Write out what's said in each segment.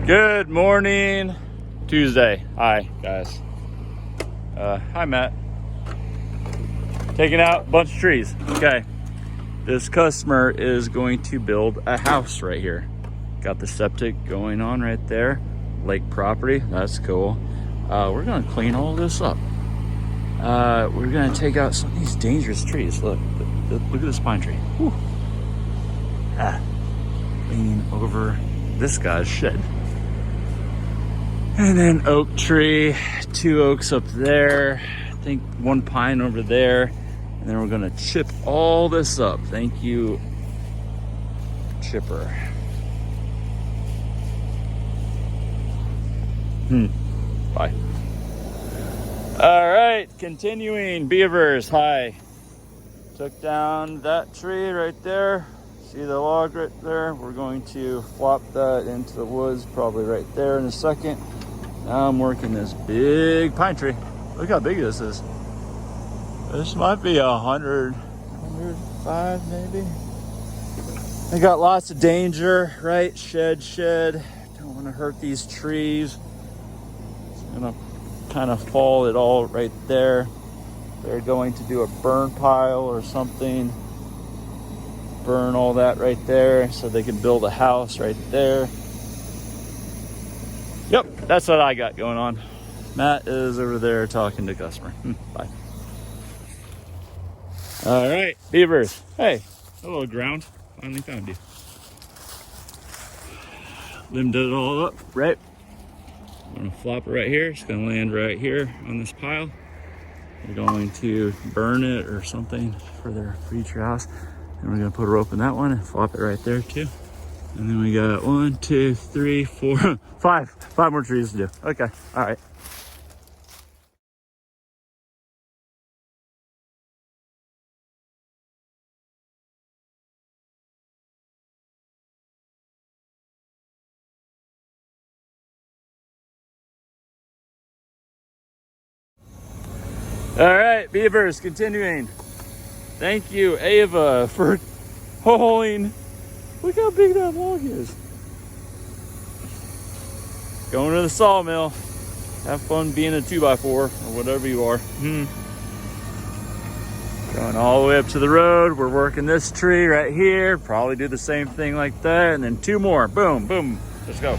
Good morning, Tuesday. Hi, guys. Hi, Matt. Taking out a bunch of trees. Okay. This customer is going to build a house right here. Got the septic going on right there. Lake property. That's cool. We're going to clean all this up. We're going to take out some of these dangerous trees. Look at this pine tree. Whew. Leaning over this guy's shed. And then oak tree, 2 oaks up there. I think 1 pine over there. And then we're gonna chip all this up. Thank you, chipper. Bye. All right, continuing. Beavers, hi. Took down that tree right there. See the log right there? We're going to flop that into the woods, probably right there in a second. Now I'm working this big pine tree. Look how big this is. This might be 105 maybe. They got lots of danger, right? Shed. Don't want to hurt these trees. It's gonna kind of fall it all right there. They're going to do a burn pile or something. Burn all that right there so they can build a house right there. Yep, that's what I got going on. Matt is over there talking to customer. Bye. All right, Beavers. Hey, hello, ground. Finally found you. Limbed it all up, right? I'm gonna flop it right here. It's gonna land right here on this pile. We're going to burn it or something for their future house. And we're gonna put a rope in that one and flop it right there too. And then we got 1, 2, 3, 4, 5. 5 more trees to do. Okay, all right. All right, Beavers, continuing. Thank you, Ava, for hauling. Look how big that log is. Going to the sawmill. Have fun being a 2x4 or whatever you are. Going all the way up to the road. We're working this tree right here. Probably do the same thing like that. And then 2 more. Boom, boom. Let's go.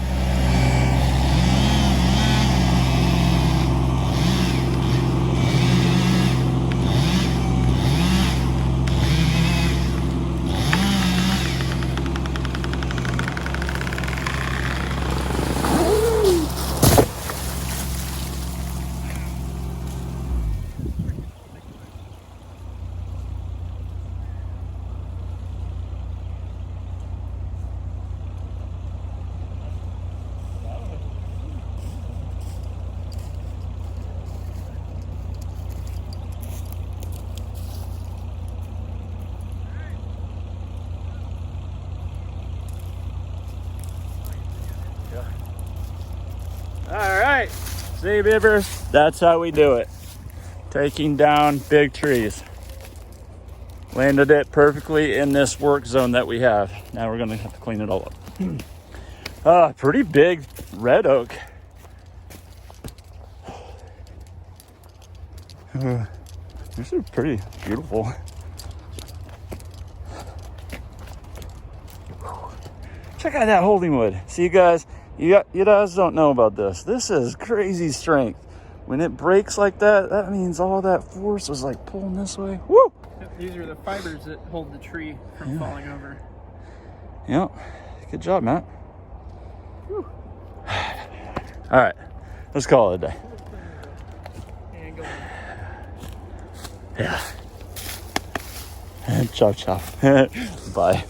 All right, see, Beavers, that's how we do it. Taking down big trees. Landed it perfectly in this work zone that we have. Now we're gonna have to clean it all up. Pretty big red oak. This is pretty beautiful. Check out that holding wood. See, you guys, you guys don't know about this. This is crazy strength. When it breaks like that, that means all that force was like pulling this way. Woo! These are the fibers that hold the tree from falling over. Yep. Good job, Matt. Whew. All right. Let's call it a day. And go on. Yeah. Chop, chop. Bye.